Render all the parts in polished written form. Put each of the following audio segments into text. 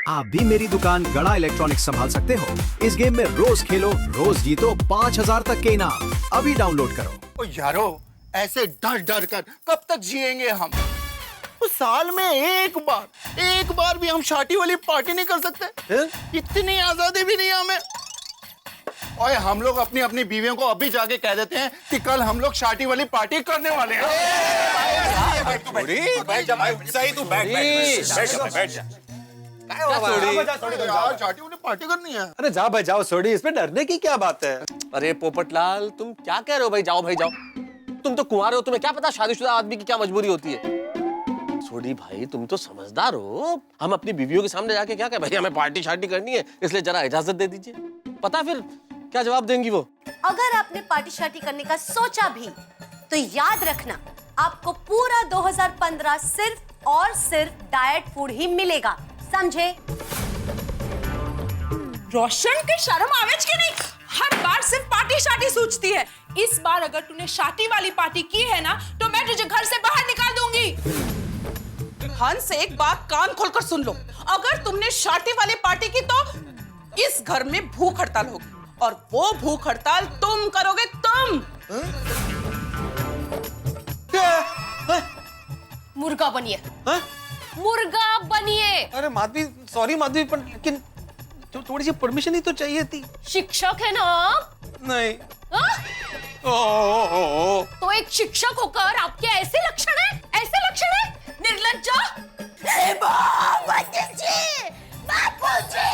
आप भी मेरी दुकान गड़ा इलेक्ट्रॉनिक्स संभाल सकते हो। इस गेम में रोज खेलो, रोज जीतो 5000 तक के इनाम। अभी डाउनलोड करो। ओ यारो, ऐसे डर डर कर कब तक जिएंगे हम? तो साल में एक बार भी हम शादी वाली पार्टी नहीं कर सकते? इतनी आजादी भी नहीं है हमें। और हम लोग अपनी अपनी बीवियों को अभी जाके कह देते हैं कि कल हम लोग शादी वाली पार्टी करने वाले हैं। बैठ जा भाई, सही तू बैठ जा। यार शादी वाली पार्टी करनी है। अरे जाओ भाई जाओ, सोडी, इसमें डरने की क्या बात है? अरे पोपटलाल, तुम क्या कह रहे हो भाई? जाओ भाई जाओ। तुम तो कुंवारे हो, तुम्हें क्या पता शादीशुदा आदमी की क्या मजबूरी होती है। सोडी भाई, तुम तो समझदार हो। हम अपनी बीवियों के सामने जाके क्या कहें, भाई हमें पार्टी शादी करनी है, इसलिए जरा इजाजत दे दीजिए। पता फिर क्या जवाब देंगी वो? अगर आपने पार्टी शादी करने का सोचा भी तो याद रखना, आपको पूरा 2015 सिर्फ और सिर्फ डाइट फूड ही मिलेगा, समझे? रोशन के शर्म आवेज के नहीं, हर बार सिर्फ पार्टी शादी सोचती है। इस बार अगर तूने शादी वाली पार्टी की है ना, तो मैं तुझे घर से बाहर निकाल दूंगी। हंस, एक बात कान खोलकर सुन लो, अगर तुमने शादी वाली पार्टी की तो इस घर में भूख हड़ताल होगी, और वो भूख हड़ताल तुम करोगे, तुम। मुर्गा बनिए। मुर्गा बनिए। अरे माधवी, सॉरी माधवी, पर लेकिन थोड़ी सी परमिशन ही तो चाहिए थी। शिक्षक है ना आप? नहीं। तो एक शिक्षक होकर आपके ऐसे लक्षण है, ऐसे लक्षण है? निर्लज्जा! बापूजी!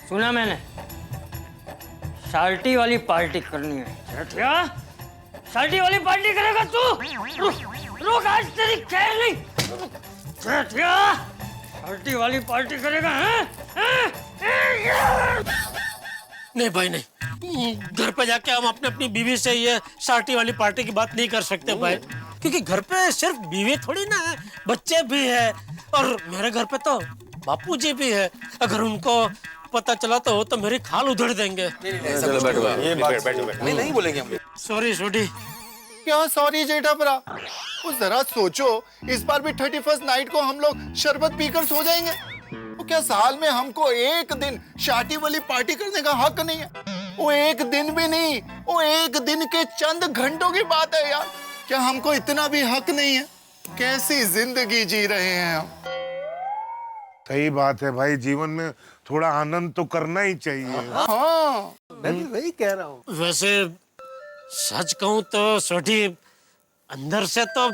सुना मैंने, शार्टी वाली पार्टी करनी है। क्या शार्टी वाली पार्टी करेगा तू? रुक, आज तेरी खैर नहीं। शार्टी वाली पार्टी करेगा? नहीं भाई नहीं, घर पे जाके हम अपनी बीवी से ये शार्टी वाली पार्टी की बात नहीं कर सकते भाई, क्योंकि घर पे सिर्फ बीवी थोड़ी ना है, बच्चे भी है, और मेरे घर पे तो बापूजी भी है। अगर उनको पता चला तो मेरी खाल उधड़ देंगे। चलो बैठो, ये बात नहीं बोलेंगे हम। सॉरी छोटी। क्या सॉरी जेठापरा? वो जरा सोचो, इस बार भी 31st नाइट को हम लोग शरबत पीकर सो जाएंगे। तो क्या साल में हमको एक दिन शादी वाली पार्टी करने का हक नहीं है? वो एक दिन भी नहीं, वो एक दिन के चंद घंटों की बात है यार। क्या हमको इतना भी हक नहीं है? कैसी जिंदगी जी रहे हैं हम। सही बात है भाई, जीवन में थोड़ा आनंद तो करना ही चाहिए। हाँ, मैं भी वही कह रहा हूँ। वैसे सच कहूँ तो छोटी, अंदर से तो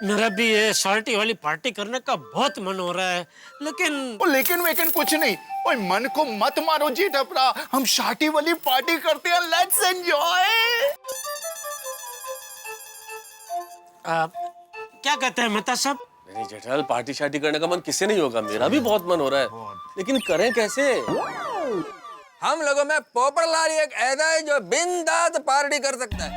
मेरा भी ये शार्टी वाली पार्टी करने का बहुत मन हो रहा है, लेकिन वेकिन कुछ नहीं। ओए मन को मत मारो जेठापरा, हम शादी वाली पार्टी करते हैं। Let's enjoy. क्या कहते हैं मेहता साहब? नहीं जेठालाल, पार्टी शादी करने का मन किससे नहीं होगा, मेरा भी बहुत मन हो रहा है, लेकिन करें कैसे? हम लोगों में पोपटलाल एक ऐसा है जो बिंदास पार्टी कर सकता है।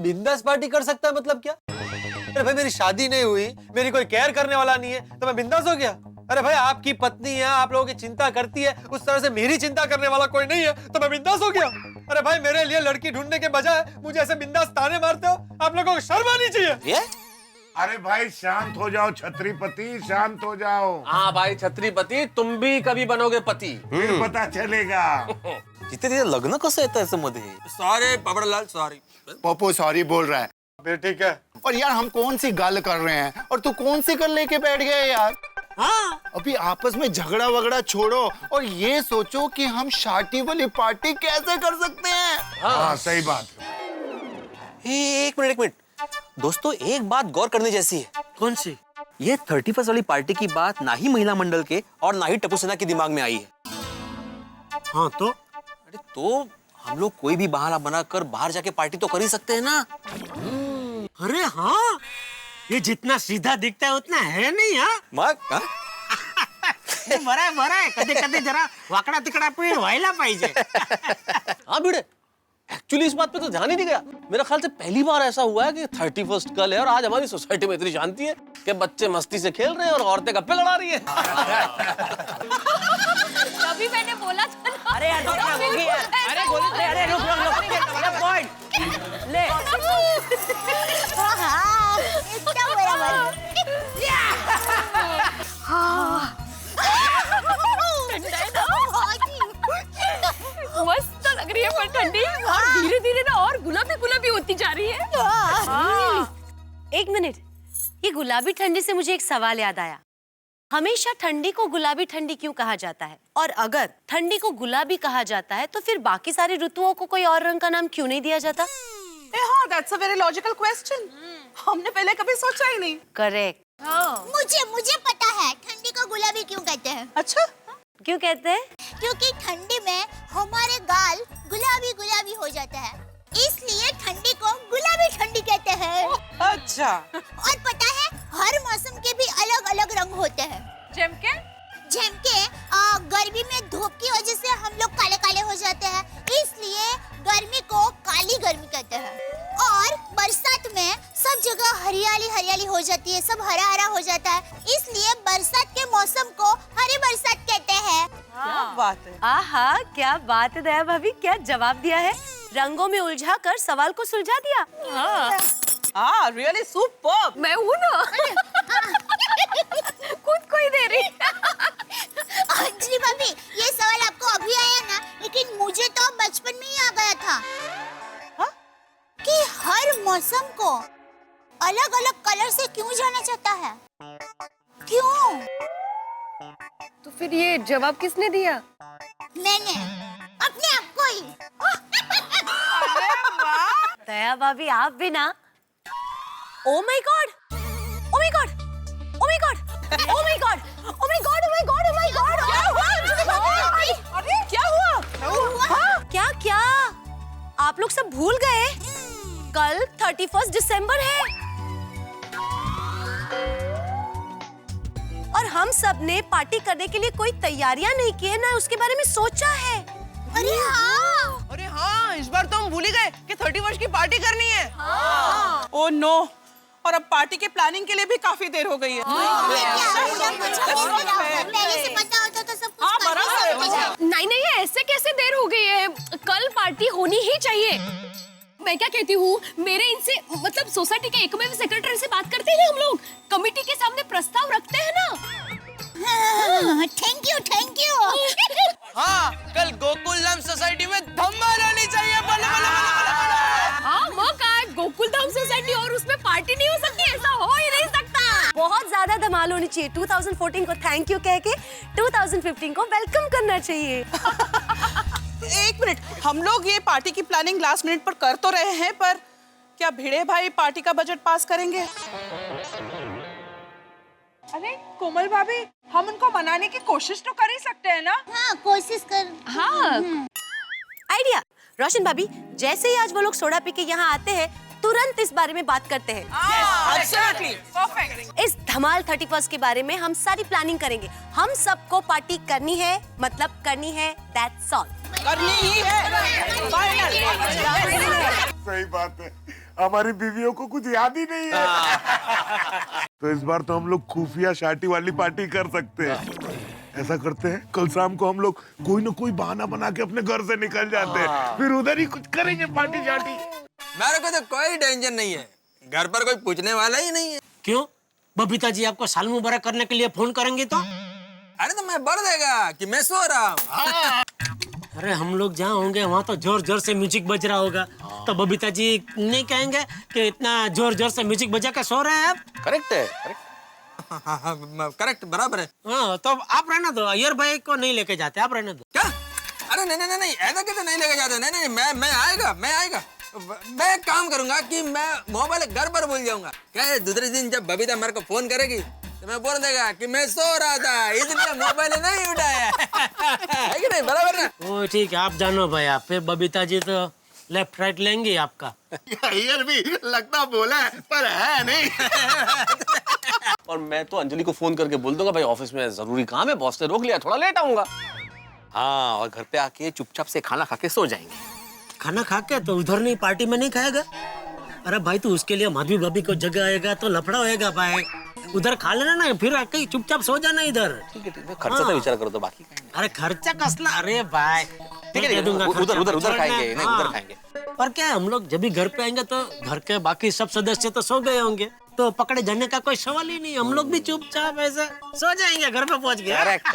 बिंदास पार्टी कर सकता है मतलब क्या? अरे भाई मेरी शादी नहीं हुई, मेरी कोई केयर करने वाला नहीं है, तो मैं बिंदास हो गया? अरे भाई आपकी पत्नी है, आप लोगों की चिंता करती है, उस तरह से मेरी चिंता करने वाला कोई नहीं है, तो मैं बिंदास हो गया? अरे भाई मेरे लिए लड़की ढूंढने के बजाय मुझे ऐसे बिंदास ताने मारते हो, आप लोगों को शर्म आनी चाहिए। अरे भाई शांत हो जाओ छत्रीपति, शांत हो जाओ। हाँ भाई छत्रीपति, तुम भी कभी बनोगे पति, फिर पता चलेगा। जिथे लग्न कसं येतं असं मध्ये? Sorry Popatlal, sorry. Pappu sorry बोल रहा है। फिर ठीक है। और यार हम कौन सी गल कर रहे हैं, और तू कौन सी गल लेके बैठ गया यार? हाँ, अभी आपस में झगड़ा वगड़ा छोड़ो और ये सोचो कि हम शादी वाली पार्टी कैसे कर सकते हैं। हाँ सही बात है। एक मिनट दोस्तों, एक बात गौर करने जैसी है। कौन सी? ये 31st वाली पार्टी की बात ना ही महिला मंडल के और ना ही टप्पू सेना के दिमाग में आई है। हाँ तो? अरे तो हम लोग कोई भी बहाना बनाकर बाहर जाके पार्टी तो कर ही सकते हैं ना। अरे हाँ, ये जितना सीधा दिखता है उतना है नहीं। हाँ मग बरं आहे, कधी कधी जरा वाकडा तिकडा पण व्हायला पाहिजे। हाँ भिड़े, एक्चुअली इस बात पे तो ध्यान ही नहीं गया। मेरा ख्याल से पहली बार ऐसा हुआ है कि 31st कल है और आज हमारी सोसाइटी में इतनी शांति है कि बच्चे मस्ती से खेल रहे हैं और औरतें गप्पे लड़ा रही हैं। तभी मैंने बोला था ना। अरे यार होगी यार, अरे गोली, अरे रुक पॉइंट ले। हाँ, इसका बराबर। मिनट, ये गुलाबी ठंडी से मुझे एक सवाल याद आया। हमेशा ठंडी को गुलाबी ठंडी क्यों कहा जाता है? और अगर ठंडी को गुलाबी कहा जाता है तो फिर बाकी सारी ऋतुओं को कोई और रंग का नाम क्यों नहीं दिया जाता? हाँ, that's a very logical question. हमने पहले कभी सोचा ही नहीं। करेक्ट। मुझे पता है ठंडी को गुलाबी क्यों कहते हैं। अच्छा, क्यों कहते हैं? क्योंकि ठंडी में हमारे गाल गुलाबी गुलाबी हो जाते हैं, इसलिए ठंडी को गुलाबी ठंडी कहते हैं। अच्छा। और पता है हर मौसम के भी अलग अलग रंग होते हैं। जेम के गर्मी में धूप की वजह से हम लोग काले काले हो जाते हैं, इसलिए गर्मी को काली गर्मी कहते हैं। और बरसात में सब जगह हरियाली हरियाली हो जाती है, सब हरा हरा हो जाता है, इसलिए बरसात के मौसम को हरी बरसात कहते हैं। क्या बात है। आहा, क्या बात है दया भाभी, क्या जवाब दिया है। रंगों में उलझा कर सवाल को सुलझा दिया। हाँ, रियली सुपर्ब। मैं हूँ ना। खुद को ही दे रही। अंजलि भाभी, ये सवाल आपको अभी आया ना, लेकिन मुझे तो बचपन में ही आ गया था। हाँ? कि हर मौसम को अलग अलग कलर से क्यों जाना जाता है? क्यों? तो फिर ये जवाब किसने दिया? मैंने अपने आप को ही। दया भाभी, आप भी ना। Oh my God, oh my God, oh my God, oh my God, oh my God, oh my God, oh my God. क्या हुआ? अरे क्या हुआ? हाँ? क्या क्या? आप लोग सब भूल गए? कल 31 दिसंबर है और हम सब ने पार्टी करने के लिए कोई तैयारियां नहीं की है, ना उसके बारे में सोचा है। अरे हाँ, इस बार तो हम भूल ही गए कि 31 की पार्टी करनी है। हाँ। ओह नो, और अब पार्टी के प्लानिंग के लिए भी काफी देर हो गई है। पहले से पता होता तो सब कुछ नहीं, ऐसे कैसे देर हो गई है? कल पार्टी होनी ही चाहिए। मैं क्या कहती हूँ, मेरे इनसे मतलब सोसाइटी के एकमेव सेक्रेटरी से बात करते हैं हम लोग, कमेटी के सामने प्रस्ताव रखते हैं ना। Thank you. हाँ, कल गोकुलधाम सोसाइटी में धमाल होनी चाहिए। हाँ, वो कहा गोकुलधाम सोसाइटी और उसमें पार्टी नहीं हो सकती, ऐसा हो ही नहीं सकता। बहुत ज्यादा धमाल होनी चाहिए। 2014 को थैंक यू कह के 2015 को वेलकम करना चाहिए। एक मिनट, हम लोग ये पार्टी की प्लानिंग लास्ट मिनट पर कर तो रहे हैं, पर क्या भिड़े भाई पार्टी का बजट पास करेंगे? अरे कोमल भाभी, हम उनको मनाने की कोशिश तो कर ही सकते हैं ना? हाँ, कोशिश कर। हाँ, आइडिया। रोशन भाभी, जैसे ही आज वो लोग सोडा पी के यहाँ आते हैं, तुरंत इस बारे में बात करते हैं। Absolutely, perfect. इस धमाल 31 के बारे में हम सारी प्लानिंग करेंगे। हम सबको पार्टी करनी है, मतलब करनी है, that's all। करनी ही है। सही बात है, हमारी बीवियों को कुछ याद ही नहीं है। तो इस बार तो हम लोग खुफिया शादी वाली पार्टी कर सकते हैं। ऐसा करते हैं, कल शाम को हम लोग कोई ना कोई बहाना बना के अपने घर से निकल जाते हैं, फिर उधर ही कुछ करेंगे पार्टी शार्टी। मेरे को तो कोई टेंशन नहीं है, घर पर कोई पूछने वाला ही नहीं है। क्यों? बबीता जी आपको साल मुबारक करने के लिए फोन करेंगे तो? अरे तो मैं बढ़ देगा कि मैं सो रहा हूँ। अरे हम लोग जहाँ होंगे वहाँ तो जोर जोर से म्यूजिक बज रहा होगा, तो बबीता जी नहीं कहेंगे कि इतना जोर जोर से म्यूजिक बजा के सो रहे हैं आप? करेक्ट है, करेक्ट, बराबर है। हाँ, तो आप रहना दो, अय्यर भाई को नहीं लेके जाते, आप रहने दो। क्या? अरे नहीं, ऐसा कैसे नहीं लेके जाते? नहीं, मैं आएगा। मैं एक काम करूंगा कि मैं मोबाइल घर पर भूल जाऊंगा। क्या है, दूसरे दिन जब बबीता मेरे को फोन करेगी तो मैं बोल देगा कि मैं सो रहा था, इसलिए मोबाइल नहीं उठाया। है कि नहीं, बराबर ना? ओ ठीक है, आप जानो भाई। आप फिर बबीता जी तो लेफ्ट राइट लेंगे आपका। यार भी लगता बोला है, पर है नहीं। और मैं तो अंजलि को फोन करके बोल दूंगा, भाई ऑफिस में जरूरी काम है, बॉस ने रोक लिया, थोड़ा लेट आऊंगा। हाँ, और घर पे आके चुपचाप से खाना खा के सो जाएंगे। खाना खा के तो उधर नहीं, पार्टी में नहीं खाएगा? अरे भाई, तू उसके लिए माधवी भाभी को जगह आएगा तो लफड़ा होएगा भाई। उधर खा लेना ना, फिर आके चुपचाप सो जाना इधर। ठीक है, खर्चा तो विचार करो तो बाकी। अरे खर्चा कसला, अरे भाई ठीक है, उधर खाएंगे, नहीं उधर खाएंगे। पर क्या है, हम लोग जब भी घर पे आएंगे तो घर के बाकी सब सदस्य तो सो गए होंगे, तो पकड़े जाने का कोई सवाल ही नहीं। हम लोग भी चुपचाप ऐसे सो जाएंगे घर पे पहुंच गए। करेक्ट।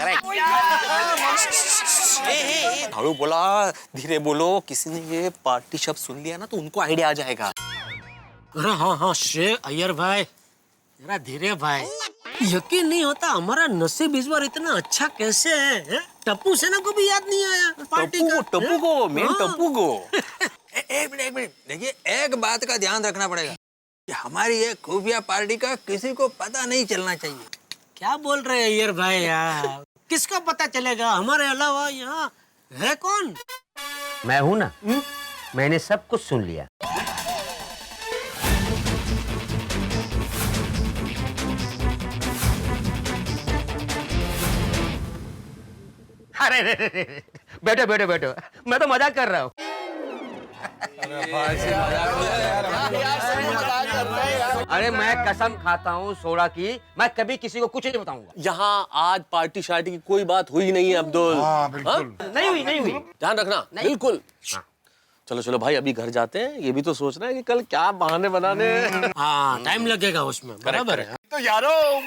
हारू बोला, धीरे बोलो, किसी ने ये पार्टी शब्द सुन लिया ना तो उनको आइडिया आ जाएगा। अरे हाँ हाँ शेर अय्यर भाई, जरा धीरे भाई। यकीन नहीं होता हमारा नसीब इस बार इतना अच्छा कैसे है? टप्पू सेना को भी याद नहीं आया पार्टी का। टप्पू को मेन टप्पू को। एक मिनट देखिए, एक बात का ध्यान रखना पड़ेगा कि हमारी ये खुफिया पार्टी का किसी को पता नहीं चलना चाहिए। क्या बोल रहे हैं अय्यर भाई यार? किसको पता चलेगा? हमारे अलावा यहाँ है कौन? मैं हूं ना, मैंने सब कुछ सुन लिया। अरे बैठो बैठो बैठो, मैं तो मजाक कर रहा हूँ। अरे मैं कसम खाता हूँ सोडा की, मैं कभी किसी को कुछ नहीं बताऊंगा। यहाँ आज पार्टी शार्टी की कोई बात हुई नहीं है अब्दुल। हाँ बिल्कुल। नहीं हुई। ध्यान रखना बिल्कुल। चलो चलो भाई, अभी घर जाते हैं। ये भी तो सोचना है कि कल क्या बहाने बनाने। हाँ टाइम लगेगा उसमें, बराबर है। तो यारों,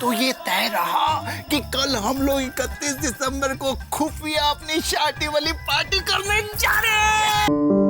तो ये तय रहा कि कल हम लोग 31 दिसंबर को खुफिया अपनी शादी वाली पार्टी करने जा रहे हैं।